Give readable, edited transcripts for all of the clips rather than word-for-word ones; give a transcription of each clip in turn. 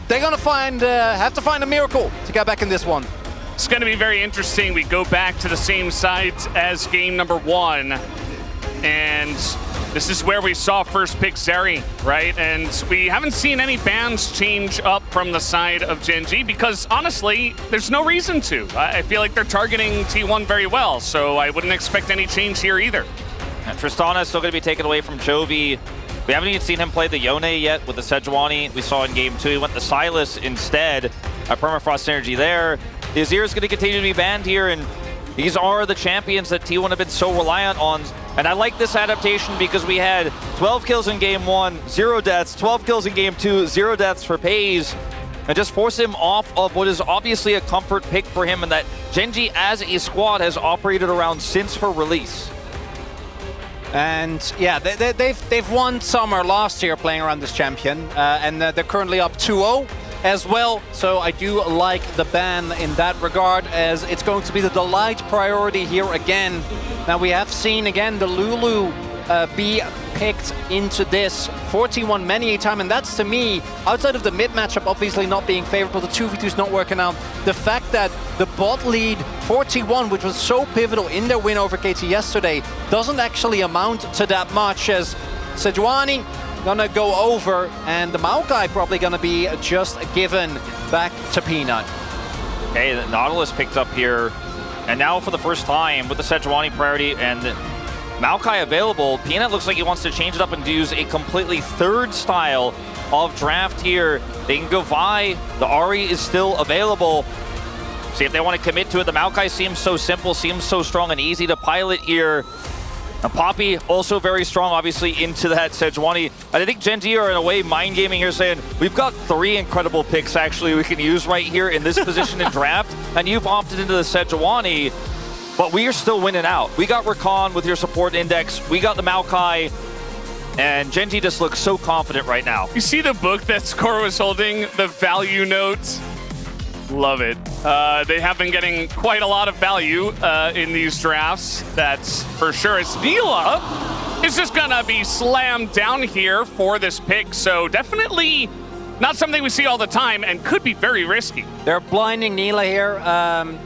They're gonna have to find a miracle to get back in this one. It's going to be very interesting. We go back to the same site as game number 1. And this is where we saw first pick Zeri, right? And we haven't seen any bans change up from the side of Gen.G because, honestly, there's no reason to. I feel like they're targeting T1 very well, so I wouldn't expect any change here either. And Tristana is still going to be taken away from Chovy. We haven't even seen him play the Yone yet with the Sejuani we saw in game 2. He went to Silas instead. A Permafrost synergy there. The Azir is going to continue to be banned here, and these are the champions that T1 have been so reliant on. And I like this adaptation because we had 12 kills in game 1, 0 deaths, 12 kills in game 2, 0 deaths for FaZe, and just force him off of what is obviously a comfort pick for him, and that Gen.G as a squad has operated around since her release. And yeah, they've won summer last year playing around this champion, and they're currently up 2-0 as well. So I do like the ban in that regard, as it's going to be the delight priority here again. Now we have seen again the Lulu be picked into this 41 many a time, and that's, to me, outside of the mid matchup obviously not being favorable, the 2v2's not working out, the fact that the bot lead 41, which was so pivotal in their win over KT yesterday, doesn't actually amount to that much, as Sejuani gonna go over, and the Maokai probably gonna be just given back to Peanut. Okay, the Nautilus picked up here, and now for the first time with the Sejuani priority and Maokai available, Peanut looks like he wants to change it up and use a completely third style of draft here. They can go Vi, the Ahri is still available. See if they want to commit to it. The Maokai seems so simple, seems so strong and easy to pilot here. And Poppy also very strong, obviously, into that Sejuani. And I think Gen.G are in a way mind gaming here, saying, we've got 3 incredible picks actually we can use right here in this position in draft, and you've opted into the Sejuani, but we are still winning out. We got Rakan with your support index, we got the Maokai, and Gen.G just looks so confident right now. You see the book that Score was holding, the value notes? Love it. They have been getting quite a lot of value in these drafts, that's for sure. As Neela is just gonna be slammed down here for this pick, so definitely not something we see all the time and could be very risky. They're blinding Neela here.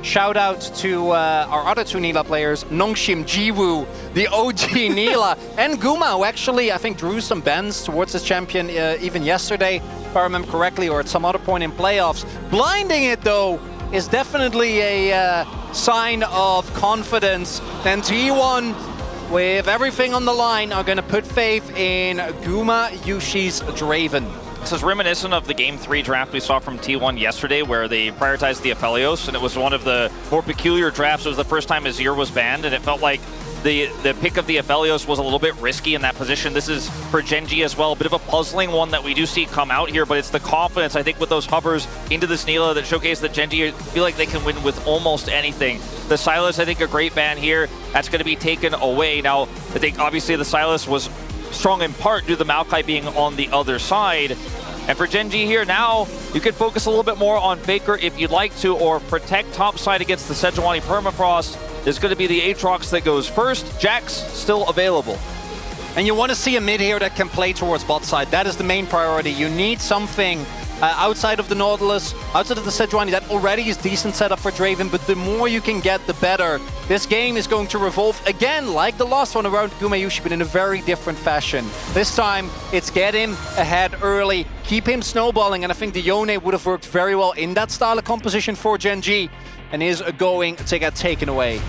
Shout out to our other 2 Neela players, Nongshim, Jiwoo, the OG Neela, and Guma, who actually, I think, drew some bans towards this champion even yesterday, if I remember correctly, or at some other point in playoffs. Blinding it, though, is definitely a sign of confidence. And T1, with everything on the line, are going to put faith in Gumayusi's Draven. This is reminiscent of the Game 3 draft we saw from T1 yesterday, where they prioritized the Aphelios, and it was one of the more peculiar drafts. It was the first time Azir was banned, and it felt like the pick of the Aphelios was a little bit risky in that position. This is for Gen.G as well, a bit of a puzzling one that we do see come out here, but it's the confidence, I think, with those hovers into this Neela that showcase that Gen.G feel like they can win with almost anything. The Silas, I think, a great ban here. That's going to be taken away. Now, I think, obviously, the Silas was strong in part due to the Maokai being on the other side. And for Gen.G here, now you can focus a little bit more on Faker if you'd like to, or protect top side against the Sejuani Permafrost. There's going to be the Aatrox that goes first. Jax still available. And you want to see a mid here that can play towards bot side. That is the main priority. You need something outside of the Nautilus, outside of the Sejuani, that already is decent setup for Draven, but the more you can get, the better. This game is going to revolve again, like the last one around Gumayusi, but in a very different fashion. This time, it's get him ahead early, keep him snowballing, and I think the Yone would have worked very well in that style of composition for Gen.G, and is going to get taken away.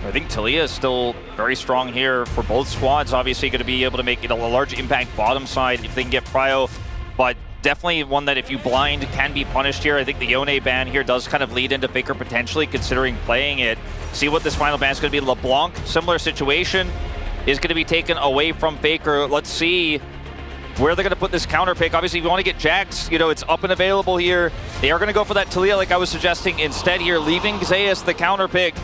I think Talia is still very strong here for both squads. Obviously going to be able to make it a large impact bottom side if they can get Prio, but definitely one that if you blind can be punished here. I think the Yone ban here does kind of lead into Faker potentially considering playing it. See what this final ban is going to be. LeBlanc, similar situation, is going to be taken away from Faker. Let's see where they're going to put this counter pick. Obviously, if you want to get Jax, you know, it's up and available here. They are going to go for that Talia like I was suggesting instead here, leaving Zeus the counter pick.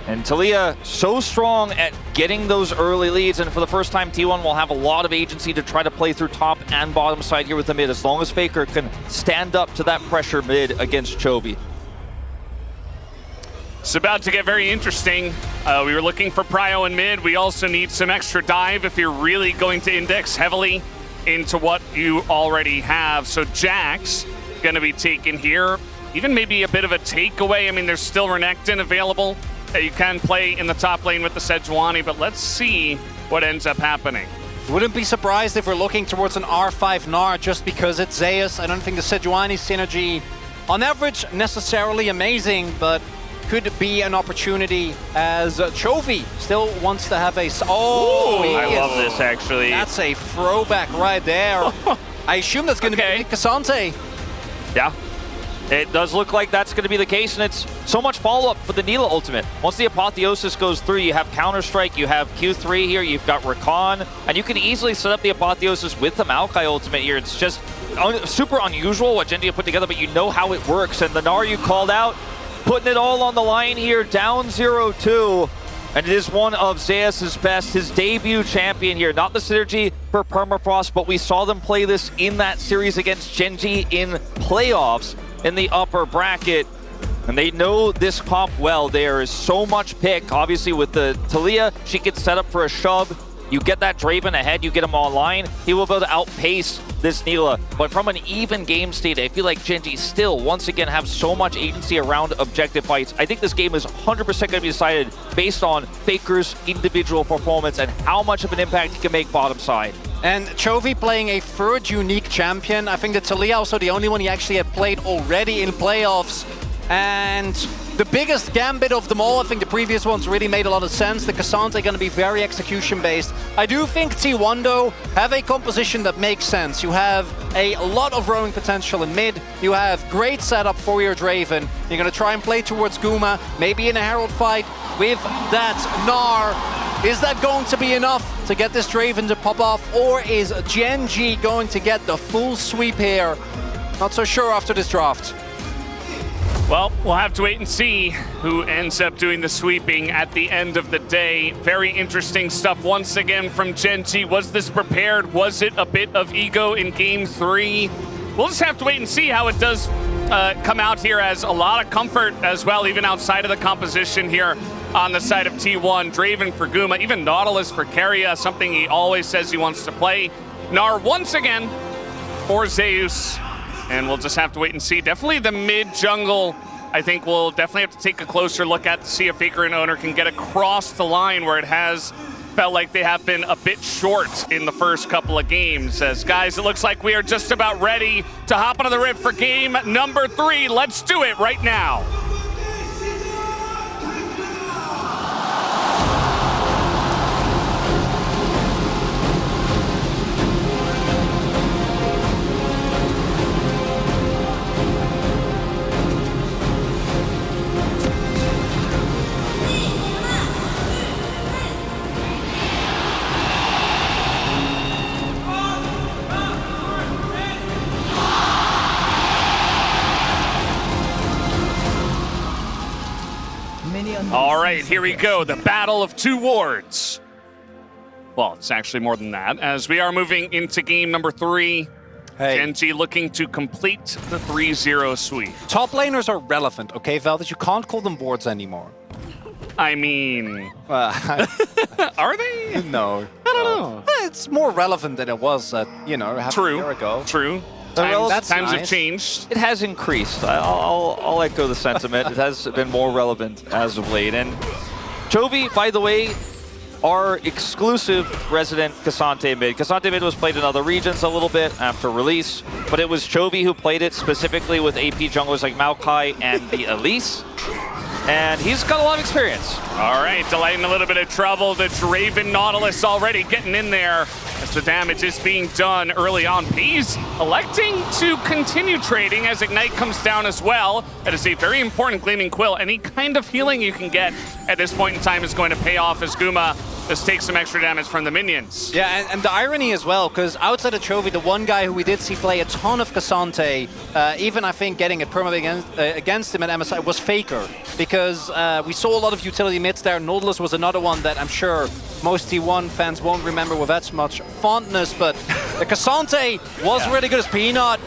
And Talia so strong at getting those early leads, and for the first time, T1 will have a lot of agency to try to play through top and bottom side here with the mid, as long as Faker can stand up to that pressure mid against Chovy. It's about to get very interesting. We were looking for Prio in mid. We also need some extra dive if you're really going to index heavily into what you already have. So Jax going to be taken here. Even maybe a bit of a takeaway. I mean, there's still Renekton available that you can play in the top lane with the Sejuani, but let's see what ends up happening. Wouldn't be surprised if we're looking towards an R5 Gnar just because it's Zeus. I don't think the Sejuani synergy, on average, necessarily amazing, but could be an opportunity as Chovy still wants to have a... Oh, I love this, actually. That's a throwback right there. I assume that's going to be Cassante. Yeah. It does look like that's going to be the case, and it's so much follow-up for the Neela ultimate. Once the Apotheosis goes through, you have Counter-Strike, you have Q3 here, you've got Rakan, and you can easily set up the Apotheosis with the Maokai ultimate here. It's just super unusual what Gen.G put together, but you know how it works. And the Gnar you called out, putting it all on the line here, down 0-2. And it is one of Zeus' best, his debut champion here. Not the synergy for Permafrost, but we saw them play this in that series against Gen.G in playoffs in the upper bracket. And they know this comp well. There is so much pick. Obviously with the Taliyah, she gets set up for a shove. You get that Draven ahead, you get him online, he will be able to outpace this Neela. But from an even game state, I feel like Gen.G still, once again, have so much agency around objective fights. I think this game is 100% going to be decided based on Faker's individual performance and how much of an impact he can make bottom side. And Chovy playing a third unique champion. I think that Taliyah also the only one he actually had played already in playoffs. And the biggest gambit of them all, I think the previous ones really made a lot of sense. The Cassante going to be very execution-based. I do think T1, though, have a composition that makes sense. You have a lot of roaming potential in mid. You have great setup for your Draven. You're going to try and play towards Guma, maybe in a Herald fight with that Gnar. Is that going to be enough to get this Draven to pop off, or is Gen.G going to get the full sweep here? Not so sure after this draft. Well, we'll have to wait and see who ends up doing the sweeping at the end of the day. Very interesting stuff once again from Gen.G. Was this prepared? Was it a bit of ego in Game 3? We'll just have to wait and see how it does come out here, as a lot of comfort as well, even outside of the composition here on the side of T1. Draven for Guma, even Nautilus for Keria, something he always says he wants to play. Gnar once again for Zeus. And we'll just have to wait and see. Definitely the mid-jungle, I think we'll definitely have to take a closer look at to see if Faker and Oner can get across the line, where it has felt like they have been a bit short in the first couple of games. As guys, it looks like we are just about ready to hop onto the rift for game number 3. Let's do it right now. All right, here we go. The battle of two wards. Well, it's actually more than that, as we are moving into game number 3. Hey. Gen.G looking to complete the 3-0 sweep. Top laners are relevant, okay, Valdez? You can't call them boards anymore. I mean... are they? No. I don't know. It's more relevant than it was, you know, half a year ago. True. Times have changed. It has increased. I'll echo the sentiment. It has been more relevant as of late. And Chovy, by the way, our exclusive resident Cassante mid. Cassante mid was played in other regions a little bit after release, but it was Chovy who played it specifically with AP junglers like Maokai and the Elise. And he's got a lot of experience. All right, delaying a little bit of trouble. The Draven Nautilus already getting in there as the damage is being done early on. He's electing to continue trading as Ignite comes down as well. That is a very important Gleaming Quill. Any kind of healing you can get at this point in time is going to pay off as Guma just takes some extra damage from the minions. Yeah, and the irony as well, because outside of Chovy, the one guy who we did see play a ton of Cassante, even I think getting it permanent against him at MSI, was Faker. Because we saw a lot of utility mids there. Nautilus was another one that I'm sure most T1 fans won't remember with that much fondness, but the Cassante was really good as Peanut.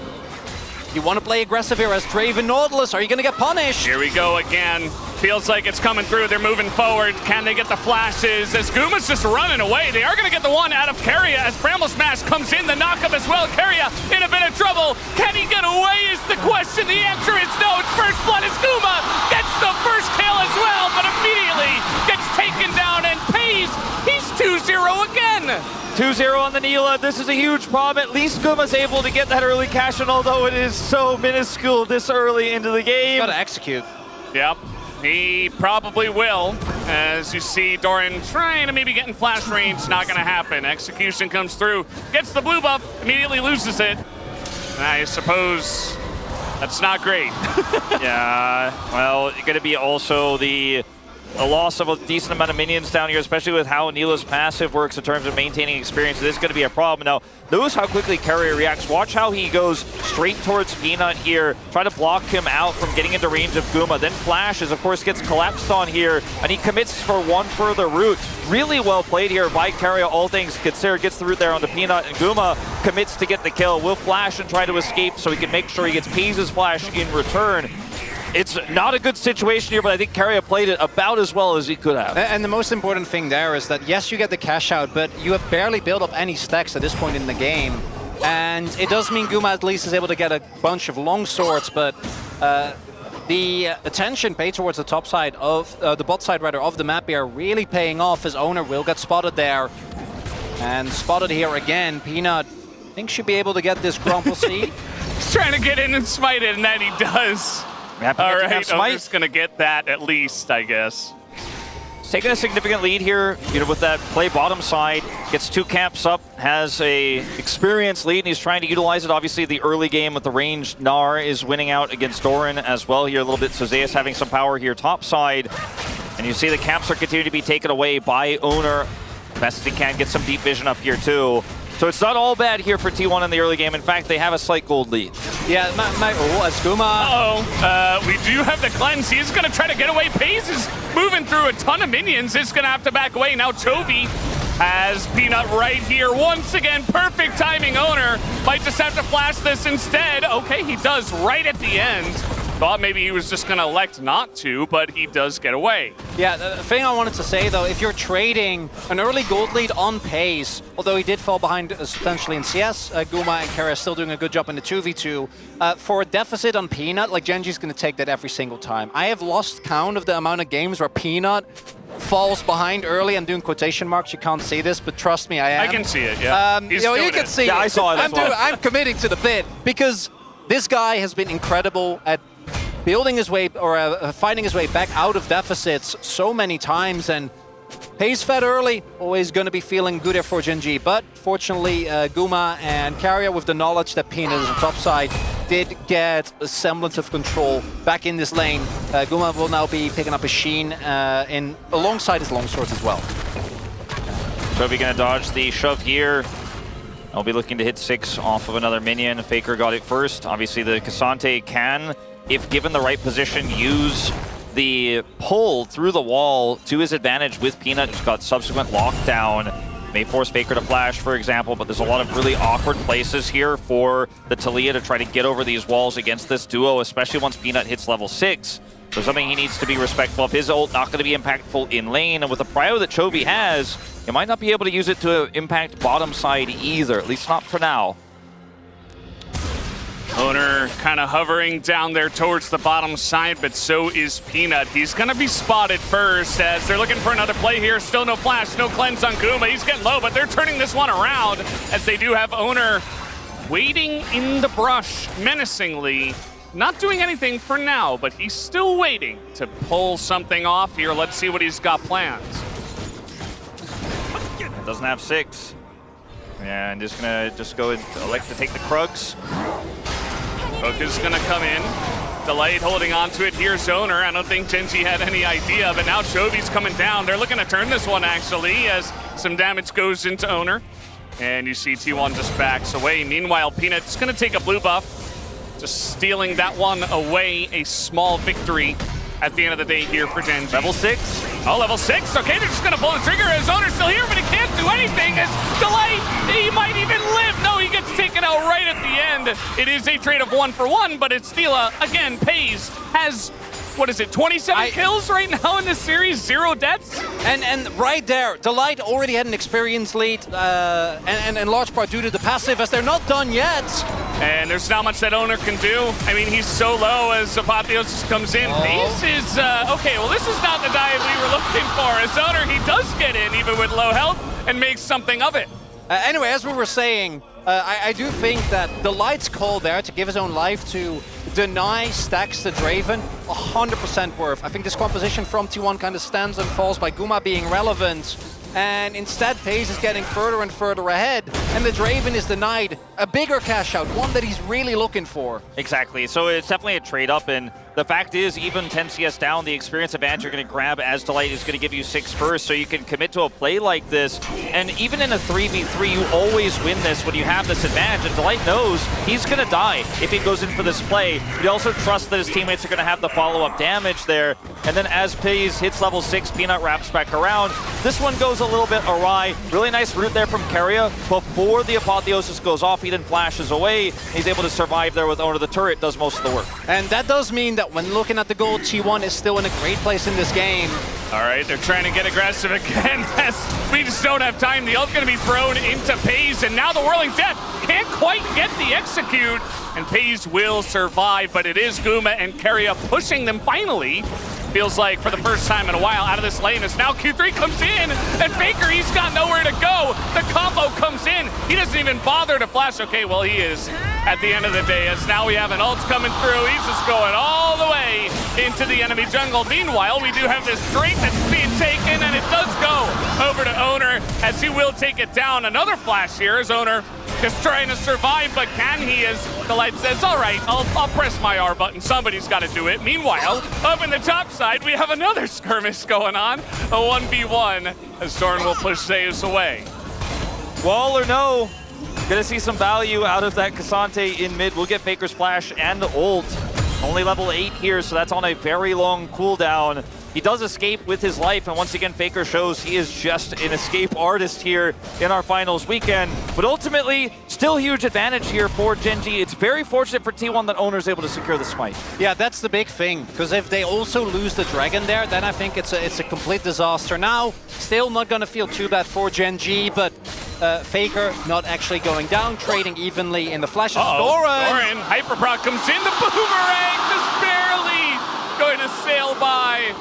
You want to play aggressive here as Draven Nautilus. Are you going to get punished? Here we go again. Feels like it's coming through. They're moving forward. Can they get the flashes? As Guma's just running away. They are going to get the one out of Keria as Bramble Smash comes in. The knockup as well. Keria in a bit of trouble. Can he get away is the question. The answer is no. It's first blood as Guma gets the first kill as well, but immediately gets taken down and pays. He's 2-0 again. 2-0 on the Neela. This is a huge problem. At least Guma's able to get that early cash in, although it is so minuscule this early into the game. Gotta execute. Yep. He probably will. As you see, Doran trying to maybe get in flash range. Not going to happen. Execution comes through. Gets the blue buff. Immediately loses it. And I suppose that's not great. Yeah. Well, going to be also the loss of a decent amount of minions down here, especially with how Neela's passive works in terms of maintaining experience. This is going to be a problem. Now, notice how quickly Keria reacts. Watch how he goes straight towards Peanut here, try to block him out from getting into range of Guma. Then flashes, of course, gets collapsed on here, and he commits for one further route. Really well played here by Keria, all things considered. Gets the route there onto Peanut, and Guma commits to get the kill. Will flash and try to escape so he can make sure he gets Paze's flash in return. It's not a good situation here, but I think Keria played it about as well as he could have. And the most important thing there is that, yes, you get the cash out, but you have barely built up any stacks at this point in the game. And it does mean Guma at least is able to get a bunch of long swords, but the attention paid towards the top side of, the bot side rather, of the map here really paying off as Oner will get spotted there. And spotted here again. Peanut, I think, should be able to get this Grumple C. He's trying to get in and smite it, and then he does. All right, Oner's going to get that at least, I guess. He's taking a significant lead here, with that play bottom side. Gets 2 camps up, has a experienced lead, and he's trying to utilize it. Obviously, the early game with the ranged Gnar is winning out against Doran as well here a little bit. So Zeus having some power here top side. And you see the camps are continuing to be taken away by Oner. Best as he can, get some deep vision up here too. So it's not all bad here for T1 in the early game. In fact, they have a slight gold lead. Yeah, as Guma. Uh-oh. We do have the cleanse. He's going to try to get away. Paze is moving through a ton of minions. It's going to have to back away. Now Chovy has Peanut right here. Once again, perfect timing. Oner might just have to flash this instead. Okay, he does right at the end. Thought maybe he was just going to elect not to, but he does get away. Yeah, the thing I wanted to say, though, if you're trading an early gold lead on Paze, although he did fall behind substantially in CS, Guma and Keria still doing a good job in the 2v2. For a deficit on Peanut, like, Genji's going to take that every single time. I have lost count of the amount of games where Peanut falls behind early. I'm doing quotation marks. You can't see this, but trust me, I am. I can see it, yeah. You can see it. I saw it as well. I'm committing to the bit because this guy has been incredible at building his way, or fighting his way back out of deficits so many times, and Paze fed early, always going to be feeling good here for Genji. But fortunately, Guma and Keria, with the knowledge that Peanut is on top side, did get a semblance of control back in this lane. Guma will now be picking up a Sheen alongside his longswords as well. Chovy going to dodge the shove here. I'll be looking to hit 6 off of another minion. Faker got it first. Obviously, the Cassante can, if given the right position, use the pull through the wall to his advantage with Peanut, who's got subsequent lockdown. May force Faker to flash, for example, but there's a lot of really awkward places here for the Taliyah to try to get over these walls against this duo, especially once Peanut hits level 6. So something he needs to be respectful of. His ult not going to be impactful in lane, and with the prio that Chovy has, he might not be able to use it to impact bottom side either, at least not for now. Oner kind of hovering down there towards the bottom side, but so is Peanut. He's going to be spotted first as they're looking for another play here. Still no flash, no cleanse on Guma. He's getting low, but they're turning this one around as they do have Oner waiting in the brush menacingly. Not doing anything for now, but he's still waiting to pull something off here. Let's see what he's got planned. Doesn't have 6. Yeah, and just gonna go and elect to take the Krugs. Hook is gonna come in. Delayed holding on to it. Here's Oner. I don't think Genji had any idea, but now Chovy's coming down. They're looking to turn this one, actually, as some damage goes into Oner. And you see T1 just backs away. Meanwhile, Peanut's gonna take a blue buff. Just stealing that one away. A small victory at the end of the day here for Genji. Level 6. Oh, level 6. Okay, they're just going to pull the trigger. His Oner's still here, but he can't do anything. As Delay, he might even live. No, he gets taken out right at the end. It is a trade of 1 for 1, but it's Stila. Again, Paze has what is it, 27 kills right now in this series, 0 deaths? And right there, Delight already had an experience lead, and in large part due to the passive, as they're not done yet. And there's not much that Oner can do. I mean, he's so low as Apotheosis comes in. Pace is, okay, well, this is not the dive we were looking for. As Oner, he does get in, even with low health, and makes something of it. Anyway, as we were saying, I do think that Delight's call there to give his own life to deny stacks to Draven, 100% worth. I think this composition from T1 kind of stands and falls by Guma being relevant. And instead, Pace is getting further and further ahead, and the Draven is denied a bigger cash out, one that he's really looking for. Exactly, so it's definitely a trade-up, and the fact is, even 10 CS down, the experience advantage you're going to grab as Delight is going to give you 6 first, so you can commit to a play like this. And even in a 3v3, you always win this when you have this advantage, and Delight knows he's going to die if he goes in for this play. He also trusts that his teammates are going to have the follow-up damage there. And then as Pace hits level 6, Peanut wraps back around. This one goes a little bit awry. Really nice route there from Keria. Before the Apotheosis goes off, he then flashes away. He's able to survive there with Oner. The turret does most of the work. And that does mean that when looking at the goal, T1 is still in a great place in this game. All right, they're trying to get aggressive again. We just don't have time. The ult going to be thrown into Pace, and now the Whirling Death can't quite get the execute, and Pace will survive, but it is Guma and Keria pushing them finally. Feels like for the first time in a while out of this lane as now Q3 comes in, and Faker, he's got nowhere to go. The combo comes in. He doesn't even bother to flash. Okay, well, he is at the end of the day, as now we have an ult coming through. He's just going all the way into the enemy jungle. Meanwhile, we do have this Drake that's being taken, and it does go over to Oner, as he will take it down. Another flash here as Oner is trying to survive, but can he? As Delight says, all right, I'll press my R button. Somebody's got to do it. Meanwhile, up in the top side, we have another skirmish going on, a 1v1, as Doran will push Zeus away. Wall or no, gonna see some value out of that Cassante in mid. We'll get Faker's flash and ult. Only level 8 here, so that's on a very long cooldown. He does escape with his life, and once again, Faker shows he is just an escape artist here in our finals weekend. But ultimately, still huge advantage here for Gen G. It's very fortunate for T1 that Oner is able to secure the smite. Yeah, that's the big thing, because if they also lose the Dragon there, then I think it's a complete disaster. Now, still not going to feel too bad for Gen G, but Faker not actually going down, trading evenly in the flashes. Doran, Hyperproc comes in, the boomerang just barely going to sail by.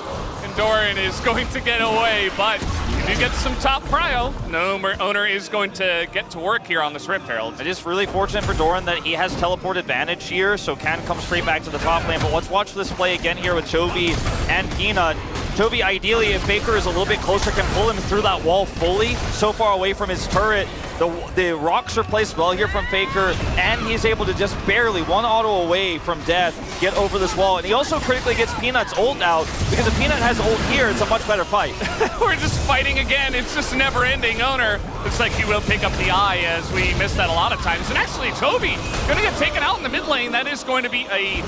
And Doran is going to get away, but you do get some top prio. No, Oner is going to get to work here on this Rift Herald. It is really fortunate for Doran that he has teleport advantage here, so can come straight back to the top lane. But let's watch this play again here with Chovy and Peanut. Chovy, ideally, if Faker is a little bit closer, can pull him through that wall fully. So far away from his turret, the rocks are placed well here from Faker, and he's able to just barely, one auto away from death, get over this wall. And he also critically gets Peanut's ult out, because if Peanut has ult here, it's a much better fight. We're just fighting again. It's just never ending. Oner looks like he will pick up the eye, as we miss that a lot of times. And actually, Chovy gonna get taken out in the mid lane. That is going to be a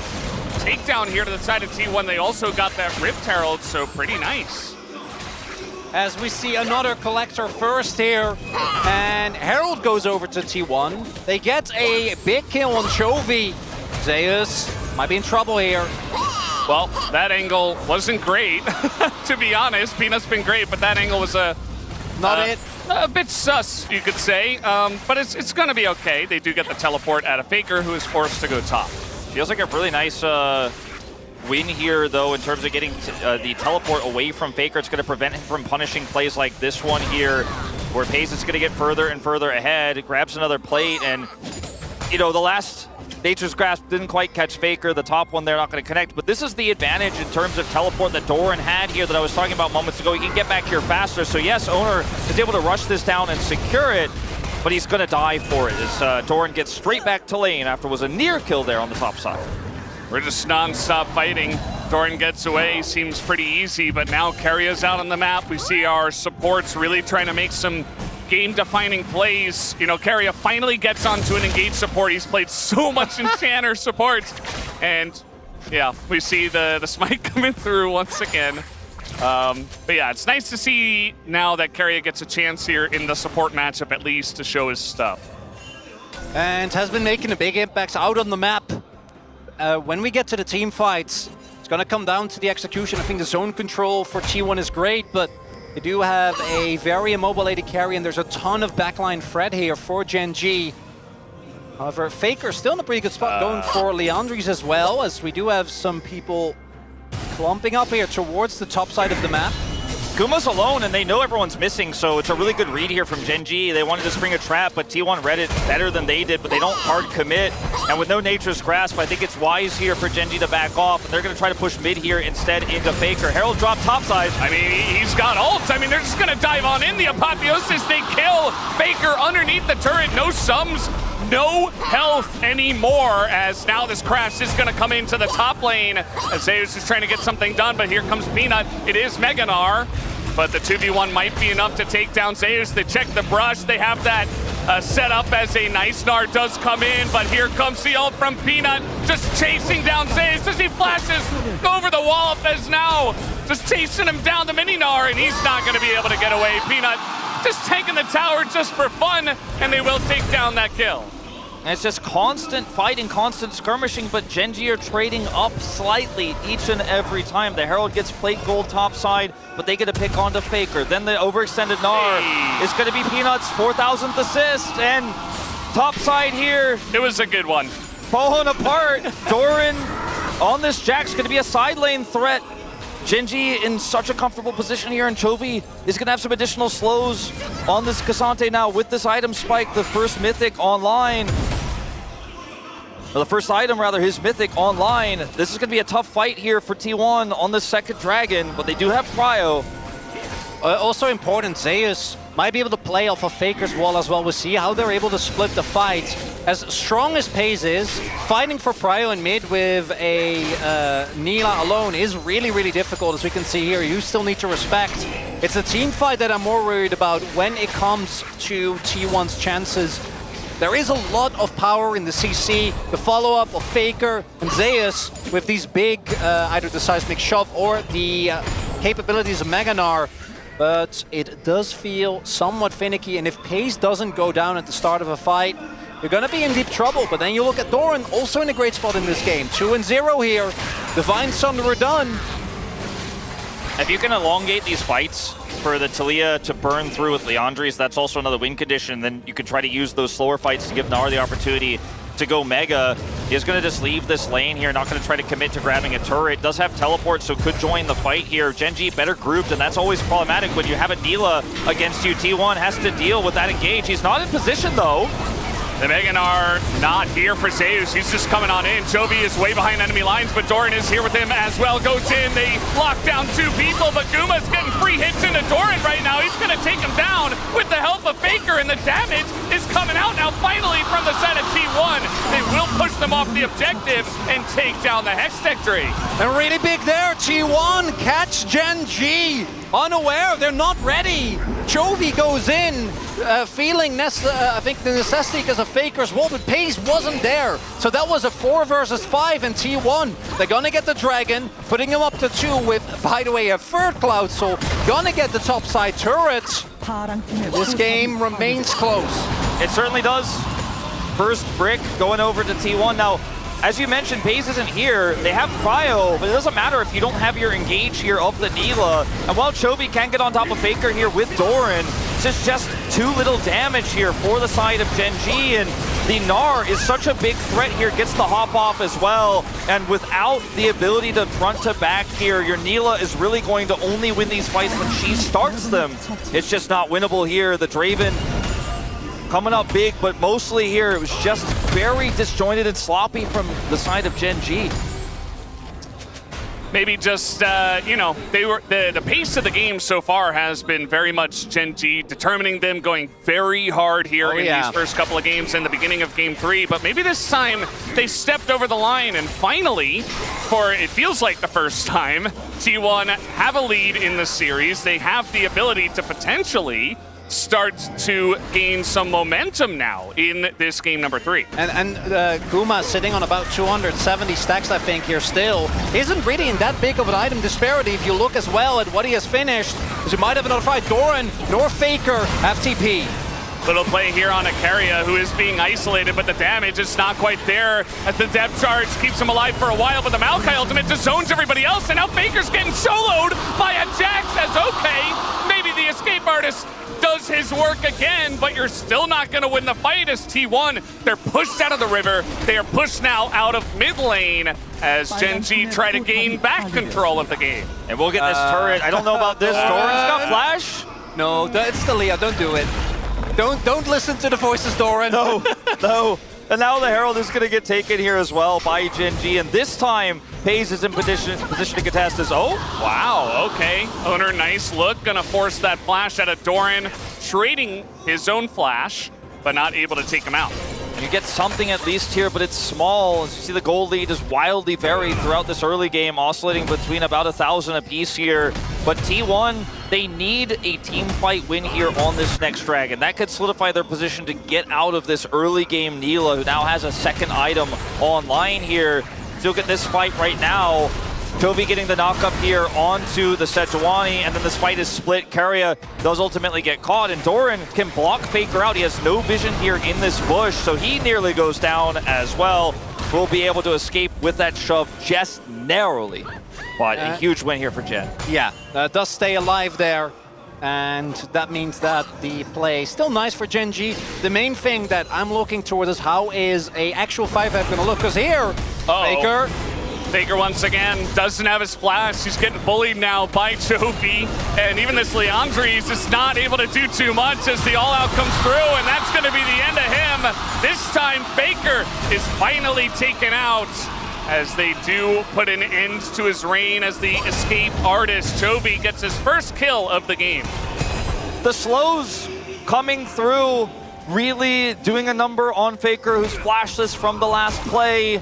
takedown here to the side of T1. They also got that Rift Herald, so pretty nice. As we see another Collector first here, and Herald goes over to T1. They get a big kill on Chovy. Zeus might be in trouble here. Well, that angle wasn't great, to be honest. Peanut's been great, but that angle was a bit sus, you could say. But it's going to be okay. They do get the teleport out of Faker, who is forced to go top. Feels like a really nice win here, though, in terms of getting the teleport away from Faker. It's going to prevent him from punishing plays like this one here, where Pace is going to get further and further ahead, grabs another plate, and, you know, the last Nature's Grasp didn't quite catch Faker. The top one, they're not going to connect. But this is the advantage in terms of teleport that Doran had here that I was talking about moments ago. He can get back here faster. So, yes, Oner is able to rush this down and secure it, but he's going to die for it as Doran gets straight back to lane after was a near kill there on the top side. We're just non-stop fighting. Doran gets away, seems pretty easy, but now Keria's out on the map. We see our supports really trying to make some game-defining plays. You know, Keria finally gets onto an engaged support. He's played so much Enchanter support. And yeah, we see the smite coming through once again. But yeah, it's nice to see now that Keria gets a chance here in the support matchup at least to show his stuff. And has been making a big impact out on the map. When we get to the team fights, it's gonna come down to the execution. I think the zone control for T1 is great, but they do have a very immobile AD carry, and there's a ton of backline threat here for Gen G. However, Faker still in a pretty good spot, going for Leandries as well, as we do have some people clumping up here towards the top side of the map. Guma's alone, and they know everyone's missing, so it's a really good read here from Gen G. They wanted to spring a trap, but T1 read it better than they did, but they don't hard commit. And with no Nature's Grasp, I think it's wise here for Gen G to back off, and they're going to try to push mid here instead into Faker. Herald drop topside. I mean, he's got ult. I mean, they're just going to dive on in. The Apotheosis, they kill Faker underneath the turret. No sums, no health anymore, as now this crash is going to come into the top lane. As Zeus is trying to get something done, but here comes Peanut. It is Meganar. But the 2v1 might be enough to take down Zeus. They check the brush. They have that set up as a nice Gnar does come in. But here comes the ult from Peanut, just chasing down Zeus as he flashes over the wall. As now just chasing him down the mini Gnar, and he's not going to be able to get away. Peanut just taking the tower just for fun, and they will take down that kill. And it's just constant fighting, constant skirmishing, but Gen G are trading up slightly each and every time. The Herald gets plate gold topside, but they get a pick onto Faker. Then the overextended Gnar is going to be Peanut's 4,000th assist, and topside here. It was a good one. Falling apart. Doran on this Jack's going to be a side lane threat. Gen G in such a comfortable position here, and Chovy is going to have some additional slows on this Cassante now with this item spike, the first mythic online. Well, the first item, rather, his mythic online. This is going to be a tough fight here for T1 on the second dragon, but they do have Cryo. Also important, Zeus might be able to play off of Faker's wall as well. We'll see how they're able to split the fight. As strong as Paze is, fighting for Prio in mid with a Nila alone is really, really difficult, as we can see here. You still need to respect. It's a team fight that I'm more worried about when it comes to T1's chances. There is a lot of power in the CC, the follow-up of Faker and Zeus with these big, either the seismic shove or the capabilities of Meganar. But it does feel somewhat finicky, and if Pace doesn't go down at the start of a fight, you're gonna be in deep trouble. But then you look at Doran, also in a great spot in this game. 2-0 here. Divine Sunderer done. If you can elongate these fights for the Talia to burn through with Leandries, that's also another win condition. Then you can try to use those slower fights to give Gnar the opportunity to go mega. He's going to just leave this lane here, not going to try to commit to grabbing a turret. Does have teleport, so could join the fight here. Gen G better grouped, and that's always problematic when you have a Nila against you. T1 has to deal with that engage. He's not in position, though. The Meganar not here for Zeus. He's just coming on in. Chovy is way behind enemy lines, but Doran is here with him as well. Goes in. They lock down two people, but Guma's getting free hits into Doran right now. He's going to take him down with the help of Faker, and the damage is coming out now finally from the side of T1. They will push them off the objective and take down the Hextech tree. And really big there. T1 catch Gen G. Unaware, they're not ready. Chovy goes in, feeling I think the necessity because of Faker's wall, but Pace wasn't there. So that was a 4 versus 5 in T1. They're gonna get the dragon, putting him up to 2 with, by the way, a third Cloud Soul. Gonna get the top side turret. This game remains close. It certainly does. First brick going over to T1. Now, as you mentioned, Pace isn't here. They have Cryo, but it doesn't matter if you don't have your engage here of the Nila. And while Chovy can get on top of Faker here with Doran, it's just too little damage here for the side of Gen G. And the Gnar is such a big threat here, gets the hop off as well. And without the ability to front to back here, your Nila is really going to only win these fights when she starts them. It's just not winnable here. The Draven coming up big, but mostly here it was just very disjointed and sloppy from the side of Gen G. Maybe just, you know, the pace of the game so far has been very much Gen G, determining them, going very hard here in these first couple of games in the beginning of Game 3. But maybe this time they stepped over the line, and finally, for it feels like the first time, T1 have a lead in the series. They have the ability to potentially start to gain some momentum now in this game number 3. And Guma sitting on about 270 stacks, I think, here still. Isn't really in that big of an item disparity if you look as well at what he has finished, because you might have another fight. Doran nor Faker have TP. Little play here on a Keria who is being isolated, but the damage is not quite there as the depth charge keeps him alive for a while, but the Maokai ultimate just zones everybody else, and now Faker's getting soloed by a Jax as okay, maybe the escape artist does his work again, but you're still not going to win the fight as T1, they're pushed out of the river. They are pushed now out of mid lane as Gen.G try to gain back control of the game. And we'll get this turret. I don't know about this. Doran's got flash. No, it's the Leah. Don't do it. Don't listen to the voices, Doran. No, no. And now the Herald is going to get taken here as well by Gen.G, and this time FaZe is in position to contest this. Oh, wow, okay. Oner, nice look. Gonna force that flash out of Doran, trading his own flash, but not able to take him out. you get something at least here, but it's small. As you see, the gold lead is wildly varied throughout this early game, oscillating between about 1,000 apiece here. But T1, they need a team fight win here on this next dragon. That could solidify their position to get out of this early game Neela, who now has a second item online here. Still get this fight right now. Chovy getting the knock up here onto the Sejuani, and then this fight is split. Keria does ultimately get caught, and Doran can block Faker out. He has no vision here in this bush, so he nearly goes down as well. Will be able to escape with that shove just narrowly. But a huge win here for Gen. Yeah, does stay alive there. And that means that the play still nice for Gen.G. The main thing that I'm looking towards is how is a actual 5-5 going to look? Because here, Faker once again doesn't have his flash. He's getting bullied now by Chovy. And even this Leandri is just not able to do too much as the all-out comes through, and that's going to be the end of him. This time, Faker is finally taken out as they do put an end to his reign as the escape artist. Chovy gets his first kill of the game. The slows coming through, really doing a number on Faker, who's flashless from the last play.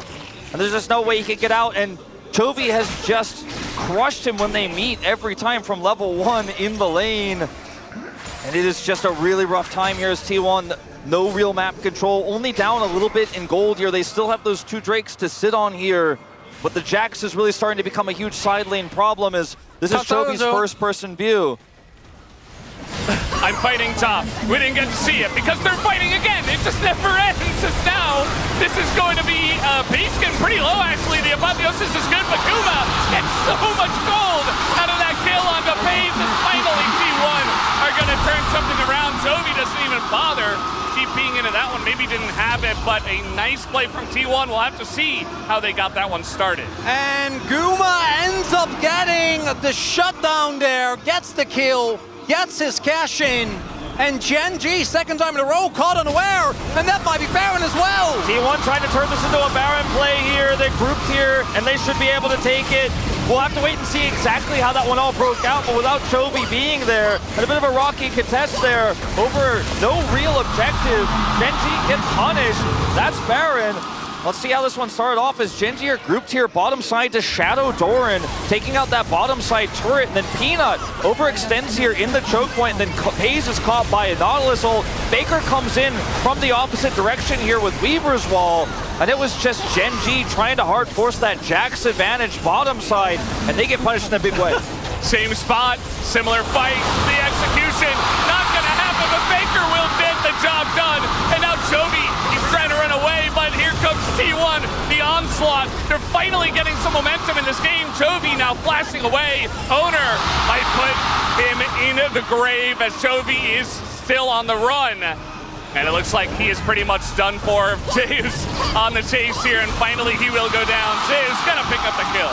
And there's just no way he could get out, and Chovy has just crushed him when they meet every time from level 1 in the lane. And it is just a really rough time here as T1. No real map control, only down a little bit in gold here. They still have those 2 Drakes to sit on here, but the Jax is really starting to become a huge side lane problem as this is Chovy's first person view. I'm fighting top. We didn't get to see it because they're fighting again. It just never ends. As now, this is going to be base getting pretty low actually. The apotheosis is good, but Guma gets so much gold out of that kill on the FaZe, and finally T1 are going to turn something around. Chovy doesn't even bother TPing into that one. Maybe didn't have it, but a nice play from T1. We'll have to see how they got that one started. And Guma ends up getting the shutdown there, gets the kill, gets his cash in, and Gen.G, second time in a row, caught unaware, and that might be Baron as well. T1 trying to turn this into a Baron play here. They're grouped here, and they should be able to take it. We'll have to wait and see exactly how that one all broke out, but without Chovy being there, and a bit of a rocky contest there over no real objective, Gen.G gets punished. That's Baron. Let's see how this one started off as Gen.G are grouped here bottom side to shadow Doran, taking out that bottom side turret, and then Peanut overextends here in the choke point, and then FaZe is caught by a Nautilus ult. Faker comes in from the opposite direction here with Weaver's Wall, and it was just Gen.G trying to hard force that Jax advantage bottom side, and they get punished in a big way. Same spot, similar fight, the execution, not gonna happen, but Faker will get the job done, and now Chovy, he's trying to run away, but here comes T1, the onslaught. They're finally getting some momentum in this game. Chovy now flashing away. Oner might put him in the grave as Chovy is still on the run. And it looks like he is pretty much done for. Zeus on the chase here, and finally he will go down. Zeus gonna pick up the kill.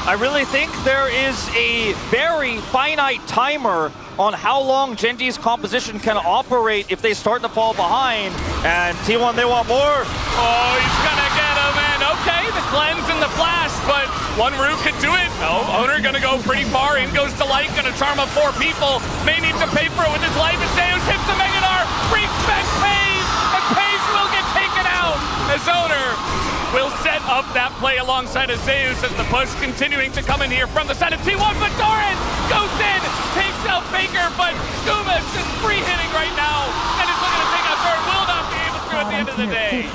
I really think there is a very finite timer on how long Gen.G's composition can operate if they start to fall behind. And T1, they want more. Oh, he's gonna get him, and okay, the cleanse and the flash, but one root could do it. Oh, Oner gonna go pretty far. In goes the light, gonna charm up 4 people. May need to pay for it with his life, and Zeus hits the Megadar, brings back FaZe, and FaZe will get taken out as Oner will set up that play alongside of Zeus as the push continuing to come in here from the side of T1, but Doran goes in, takes out Faker, but Guma's just free hitting right now, and is looking to take out Doran, will not be able to. at the end of the day.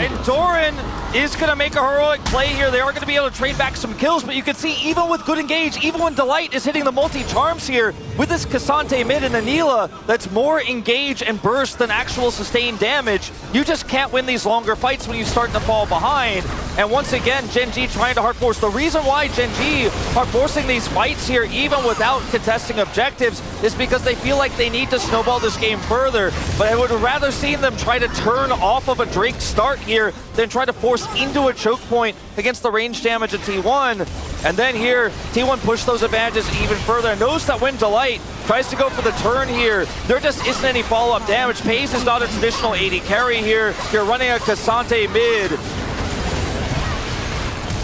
And Doran is going to make a heroic play here. They are going to be able to trade back some kills, but you can see even with good engage, even when Delight is hitting the multi-charms here, with this Cassante mid and Anila that's more engage and burst than actual sustained damage, you just can't win these longer fights when you start to fall behind. And once again, Gen.G trying to hard force. The reason why Gen.G are forcing these fights here, even without contesting objectives, is because they feel like they need to snowball this game further. But I would rather see them try to turn off of a Drake start here than try to force into a choke point against the range damage of T1. And then here, T1 push those advantages even further. And knows that when Delight tries to go for the turn here, there just isn't any follow-up damage. Paze is not a traditional AD carry here. You're running a Cassante mid.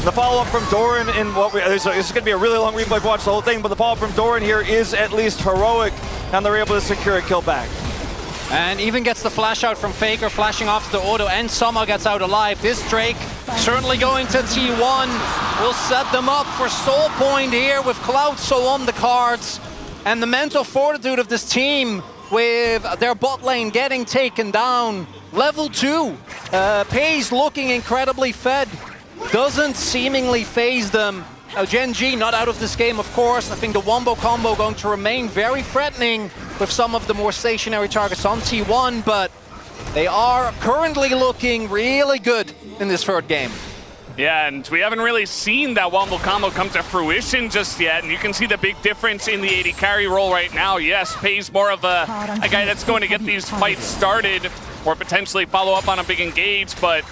The follow-up from Doran in what this is going to be a really long replay to watch the whole thing, but the follow-up from Doran here is at least heroic, and they're able to secure a kill back. And even gets the flash out from Faker, flashing off the auto, and somehow gets out alive. This Drake certainly going to T1. Will set them up for Soul Point here with Cloud so on the cards. And the mental fortitude of this team with their bot lane getting taken down. Level 2. Paze looking incredibly fed. Doesn't seemingly phase them. Now Gen.G not out of this game, of course. I think the Wombo combo going to remain very threatening with some of the more stationary targets on T1, but they are currently looking really good in this third game. Yeah, and we haven't really seen that Wombo combo come to fruition just yet, and you can see the big difference in the AD carry role right now. Yes, Paze more of a guy that's going to get these fights started or potentially follow up on a big engage, but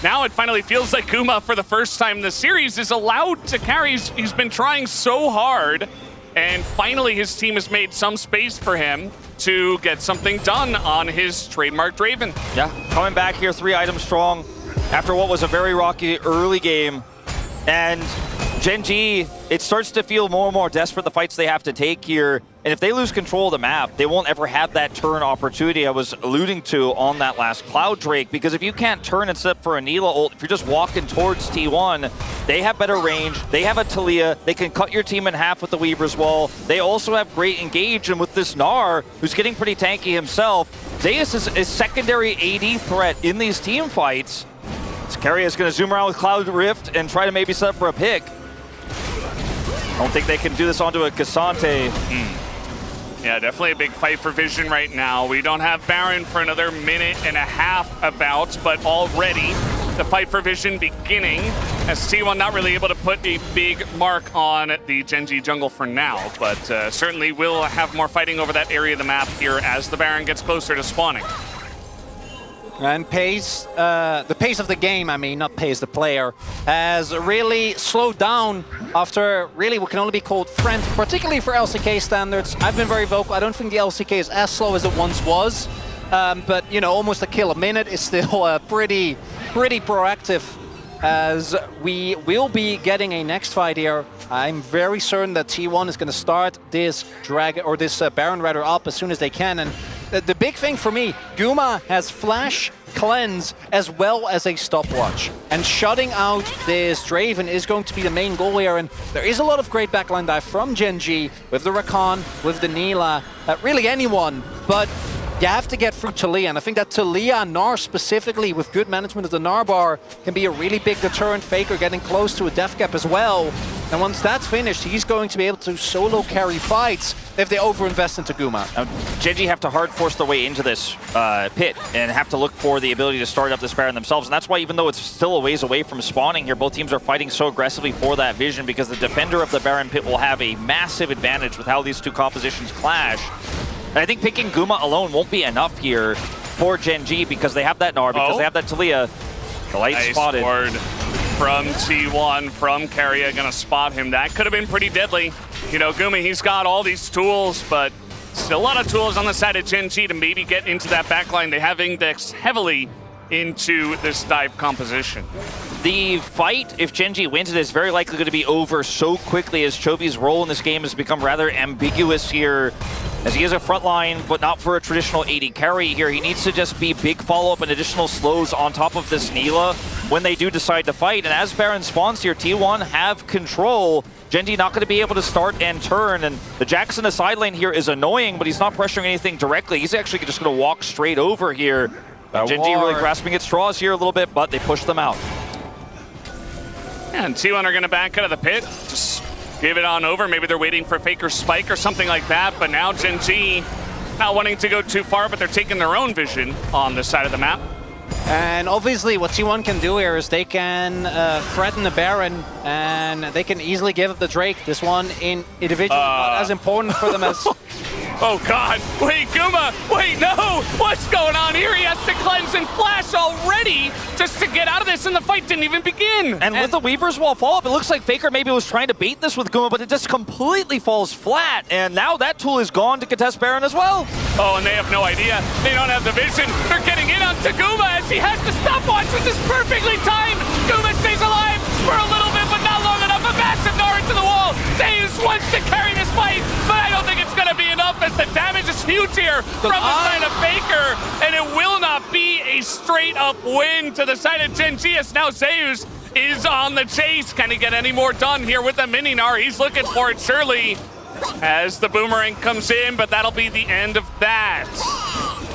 now it finally feels like Guma, for the first time in the series, is allowed to carry. He's been trying so hard, and finally his team has made some space for him to get something done on his trademark Draven. Yeah, coming back here 3 items strong after what was a very rocky early game. And Gen.G, it starts to feel more and more desperate, the fights they have to take here. And if they lose control of the map, they won't ever have that turn opportunity I was alluding to on that last Cloud Drake. Because if you can't turn and set for a Nila ult, if you're just walking towards T1, they have better range, they have a Talia, they can cut your team in half with the Weaver's Wall. They also have great engage, and with this Gnar, who's getting pretty tanky himself, Zeus is a secondary AD threat in these team fights. Keria is going to zoom around with Cloud Rift and try to maybe set up for a pick. I don't think they can do this onto a Cassante. Yeah, definitely a big fight for Vision right now. We don't have Baron for another minute and a half about, but already the fight for Vision beginning, as T1 not really able to put a big mark on the Gen.G jungle for now, but certainly will have more fighting over that area of the map here as the Baron gets closer to spawning. And Paze, the pace of the game, I mean, not Paze the player, has really slowed down after really what can only be called frantic, particularly for LCK standards. I've been very vocal. I don't think the LCK is as slow as it once was, but you know, almost a kill a minute is still pretty proactive. As we will be getting a next fight here, I'm very certain that T1 is going to start this Baron rather up as soon as they can. And the big thing for me, Guma has Flash, Cleanse, as well as a stopwatch. And shutting out this Draven is going to be the main goal here. And there is a lot of great backline dive from Gen.G, with the Rakan, with the Nila, really anyone. But you have to get through Talia, and I think that Talia Gnar specifically, with good management of the Gnar bar, can be a really big deterrent. Faker getting close to a death cap as well. And once that's finished, he's going to be able to solo carry fights if they overinvest into Guma. Gen.G have to hard force their way into this pit and have to look for the ability to start up this Baron themselves. And that's why, even though it's still a ways away from spawning here, both teams are fighting so aggressively for that vision, because the defender of the Baron pit will have a massive advantage with how these two compositions clash. And I think picking Guma alone won't be enough here for Gen.G, because they have that Gnar, because they have that Talia. The light spotted. Word from T1, from Keria, gonna spot him. That could have been pretty deadly. You know, Guma, he's got all these tools, but still a lot of tools on the side of Gen.G to maybe get into that backline. They have indexed heavily into this dive composition. The fight, if Gen.G wins it, is very likely going to be over so quickly, as Chovy's role in this game has become rather ambiguous here, as he is a frontline, but not for a traditional AD carry here. He needs to just be big follow-up and additional slows on top of this Nila when they do decide to fight. And as Baron spawns here, T1 have control. Gen.G not going to be able to start and turn, and the Jax in the side lane here is annoying, but he's not pressuring anything directly. He's actually just going to walk straight over here. Gen G really grasping at straws here a little bit, but they push them out. And T1 are going to back out of the pit. Just give it on over. Maybe they're waiting for Faker's spike or something like that. But now Gen G not wanting to go too far, but they're taking their own vision on this side of the map. And obviously what T1 can do here is they can threaten the Baron, and they can easily give up the Drake. This one in individual not as important for them as... Oh God, wait, Guma, wait, no! What's going on here? He has to cleanse and flash already just to get out of this, and the fight didn't even begin. And with the Weaver's Wall follow-up, it looks like Faker maybe was trying to bait this with Guma, but it just completely falls flat, and now that tool is gone to contest Baron as well. Oh, and they have no idea. They don't have the vision. They're getting in onto Guma as he has to stopwatch, which is perfectly timed. Guma stays alive for a little bit, but not long enough. A massive Nara to the wall. Zeus wants to carry this fight, but I don't think it's going to be enough as the damage is huge here from the side of Faker, and it will not be a straight-up win to the side of Gen G as now Zeus is on the chase. Can he get any more done here with the mini Nara? He's looking for it, surely, as the boomerang comes in, but that'll be the end of that.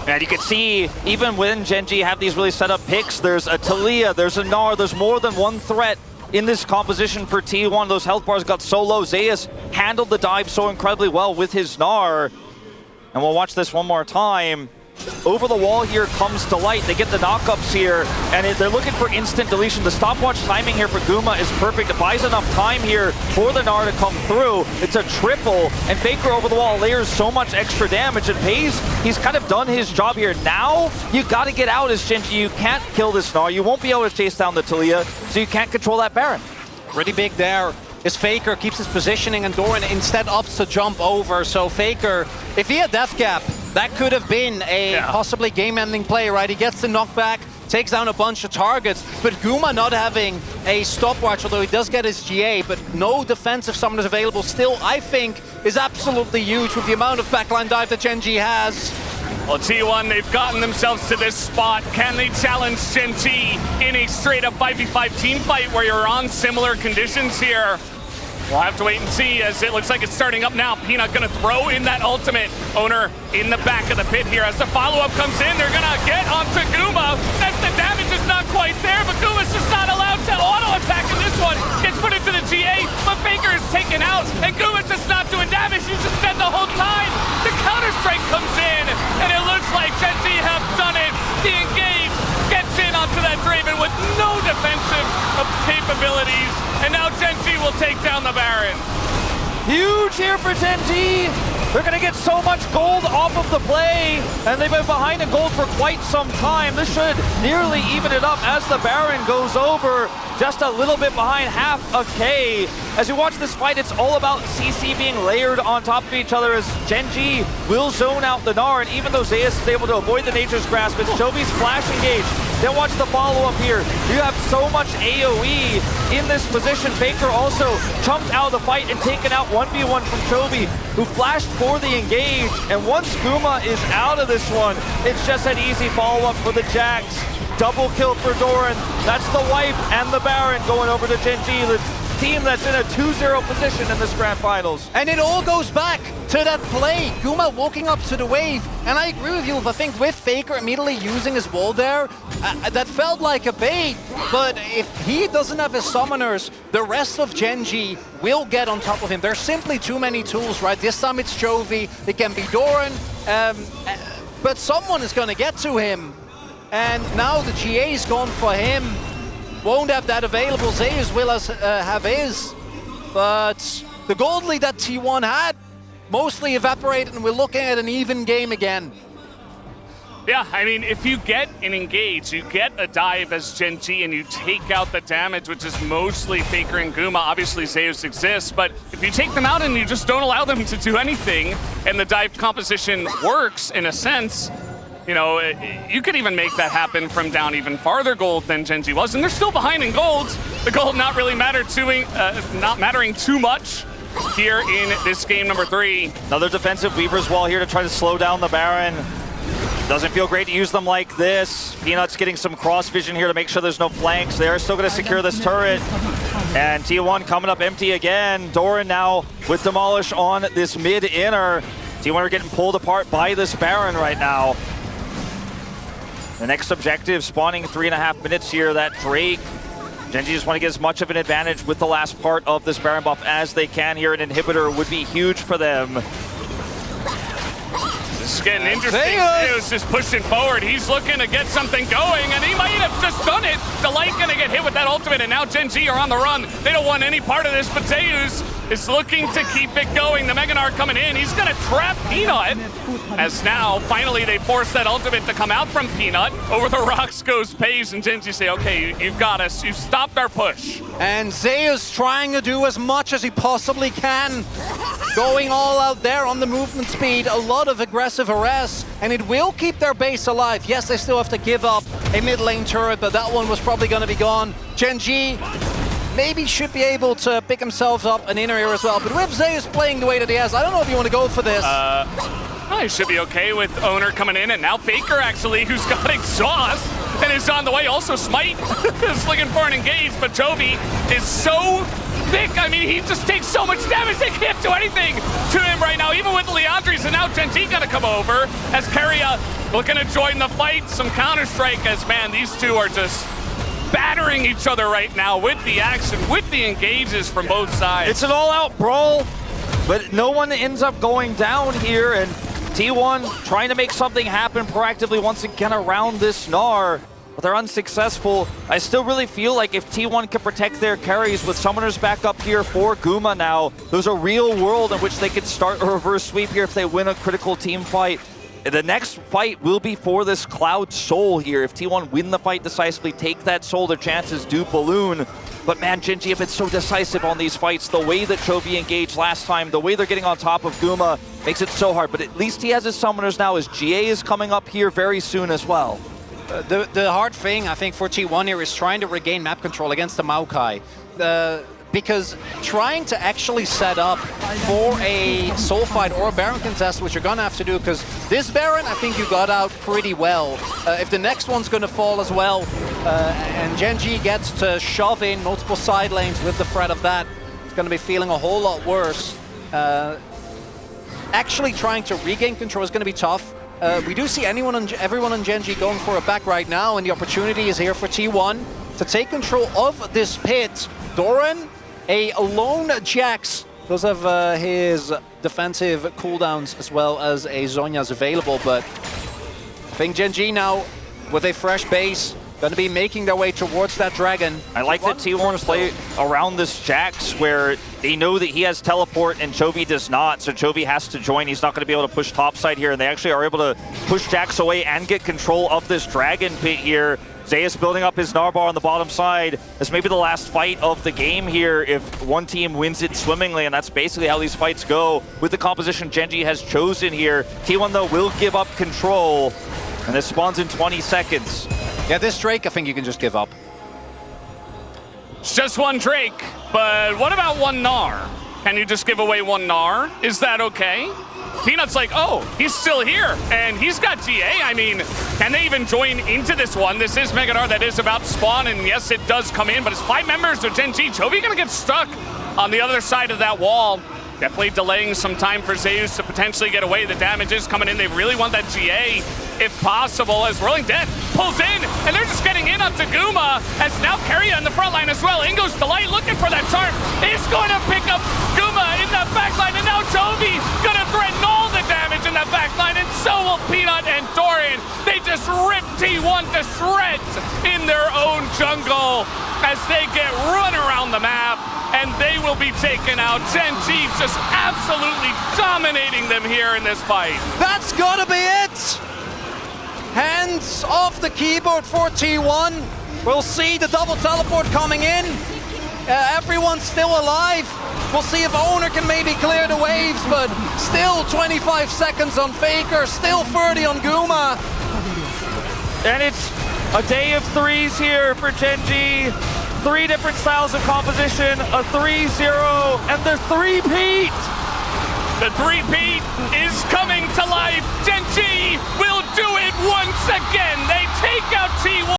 And you can see, even when Gen G have these really set up picks, there's a Taliyah, there's a Gnar, there's more than one threat in this composition for T1. Those health bars got so low. Zeus handled the dive so incredibly well with his Gnar. And we'll watch this one more time. Over the wall here comes to light. They get the knockups here, and they're looking for instant deletion. The stopwatch timing here for Guma is perfect. It buys enough time here for the Gnar to come through. It's a triple, and Faker over the wall layers so much extra damage. It pays. He's kind of done his job here. Now, you got to get out as Gen G. You can't kill this Gnar. You won't be able to chase down the Taliyah, so you can't control that Baron. Pretty big there. Is Faker keeps his positioning, and Doran instead opts to jump over. So Faker, if he had Death Gap, that could have been a possibly game-ending play, right? He gets the knockback, takes down a bunch of targets, but Guma not having a stopwatch, although he does get his GA, but no defensive summoners available still, I think, is absolutely huge with the amount of backline dive that Gen G has. Well, T1, they've gotten themselves to this spot. Can they challenge Gen G in a straight-up 5v5 team fight where you're on similar conditions here? We'll have to wait and see, as it looks like it's starting up now. Peanut gonna throw in that ultimate. Oner in the back of the pit here. As the follow-up comes in, they're gonna get onto Guma. As the damage is not quite there, but Guma's just not allowed to auto-attack in this one. Gets put into the GA, but Faker is taken out, and Guma's just not doing damage. He's just dead the whole time. The counter-strike comes in, and it looks like Gen G have done it. The engage gets in onto that Draven with no defensive capabilities, and now Gen G will take down the Baron. Huge here for Gen G. They're going to get so much gold off of the play, and they've been behind in gold for quite some time. This should nearly even it up as the Baron goes over, just a little bit behind, half a K. As you watch this fight, it's all about CC being layered on top of each other as Gen G will zone out the Gnar, and even though Zeus is able to avoid the Nature's Grasp, it's Chobi's flash engage. Then watch the follow-up here. You have so much AoE in this position. Faker also jumped out of the fight and taken out 1v1 from Chobi, who flashed for the engage. And once Guma is out of this one, it's just an easy follow-up for the Jax. Double kill for Doran. That's the wipe and the Baron going over to Gen G, the team that's in a 2-0 position in this grand finals. And it all goes back to that play. Guma walking up to the wave. And I agree with you, I think with Faker immediately using his wall there, that felt like a bait. But if he doesn't have his summoners, the rest of Gen G will get on top of him. There's simply too many tools, right? This time it's Chovy, it can be Doran, but someone is going to get to him. And now the GA is gone for him. Won't have that available. Zeus will have his. But the gold lead that T1 had mostly evaporated, and we're looking at an even game again. Yeah, I mean, if you get an engage, you get a dive as Gen G, and you take out the damage, which is mostly Faker and Guma. Obviously, Zeus exists, but if you take them out and you just don't allow them to do anything, and the dive composition works in a sense, you know, you could even make that happen from down even farther gold than Gen G was, and they're still behind in gold. The gold not really not mattering too much here in this game number 3. Another defensive Weaver's Wall here to try to slow down the Baron. Doesn't feel great to use them like this. Peanut's getting some cross vision here to make sure there's no flanks. They're still going to secure this turret. And T1 coming up empty again. Doran now with Demolish on this mid-inner. T1 are getting pulled apart by this Baron right now. The next objective, spawning 3.5 minutes here, that Drake. Gen.G just want to get as much of an advantage with the last part of this Baron buff as they can here. An inhibitor would be huge for them. This is getting interesting. Zeus is pushing forward. He's looking to get something going, and he might have just done it. Delight gonna get hit with that ultimate, and now Gen.G are on the run. They don't want any part of this, but Zeus is looking to keep it going. The Mega Gnar coming in. He's gonna trap Peanut, as now, finally, they force that ultimate to come out from Peanut. Over the rocks goes Paze, and Gen.G say, okay, you've got us. You've stopped our push. And Zeus trying to do as much as he possibly can. Going all out there on the movement speed, a lot of aggressive harass, and it will keep their base alive. Yes, they still have to give up a mid lane turret, but that one was probably going to be gone. Gen.G maybe should be able to pick himself up an inner here as well, but with Zeus playing the way that he has, I don't know if you want to go for this. He should be okay with Oner coming in, and now Faker actually, who's got exhaust and is on the way. Also Smite is looking for an engage, but Chovy is so thick. I mean, he just takes so much damage, they can't do anything to him right now, even with Leandres, and now Gen.G gonna come over as Keria looking to join the fight. Some Counter-Strike as, man, these two are just battering each other right now with the action, with the engages from both sides. It's an all-out brawl, but no one ends up going down here, and T1 trying to make something happen proactively once again around this Gnar, but they're unsuccessful. I still really feel like if T1 can protect their carries with summoners back up here for Guma now, there's a real world in which they could start a reverse sweep here if they win a critical team fight. The next fight will be for this Cloud Soul here. If T1 win the fight decisively, take that soul, their chances do balloon. But man, Gen.G have been so decisive on these fights. The way that Chovy engaged last time, the way they're getting on top of Guma makes it so hard. But at least he has his summoners now, as GA is coming up here very soon as well. The hard thing, I think, for T1 here is trying to regain map control against the Maokai. Because trying to actually set up for a soul fight or a Baron contest, which you're gonna have to do, because this Baron, I think you got out pretty well. If the next one's gonna fall as well, and Gen.G gets to shove in multiple side lanes with the threat of that, it's gonna be feeling a whole lot worse. Actually trying to regain control is gonna be tough. We do see everyone on Gen.G going for a back right now, and the opportunity is here for T1 to take control of this pit. Doran, a lone Jax, does have his defensive cooldowns as well as a Zhonya's available, but I think Gen.G now, with a fresh base, going to be making their way towards that dragon. I like that T1 play around this Jax where they know that he has teleport and Chovy does not, so Chovy has to join. He's not going to be able to push topside here, and they actually are able to push Jax away and get control of this dragon pit here. Zeus building up his Narbar on the bottom side. This may be the last fight of the game here if one team wins it swimmingly, and that's basically how these fights go with the composition Gen.G has chosen here. T1, though, will give up control, and this spawns in 20 seconds. Yeah, this Drake, I think you can just give up. It's just one Drake, but what about one Gnar? Can you just give away one Gnar? Is that okay? Peanut's like, oh, he's still here, and he's got GA. I mean, can they even join into this one? This is Mega Gnar that is about to spawn, and yes, it does come in, but it's 5 members of Gen.G. Chovy gonna get stuck on the other side of that wall. Definitely delaying some time for Zeus to potentially get away. The damage is coming in. They really want that GA, if possible, as Rolling Death pulls in, and they're just getting in onto Guma, as now Keria in the front line as well. Ingo's Delight looking for that charm. Is going to pick up Guma in the back line, and now Chovy gonna threaten all the damage in the back line, and so will Peanut and Doran. They just rip T1 to shreds in their own jungle as they get run around the map, and they will be taken out. Gen.G just absolutely dominating them here in this fight. That's gotta be it! Hands off the keyboard for T1. We'll see the double teleport coming in. Everyone's still alive. We'll see if Oner can maybe clear the waves, but still 25 seconds on Faker, still 30 on Guma. And it's a day of threes here for Gen.G. 3 different styles of composition, a 3-0, and the three-peat! The three-peat is coming to life. Gen.G will do it once again. They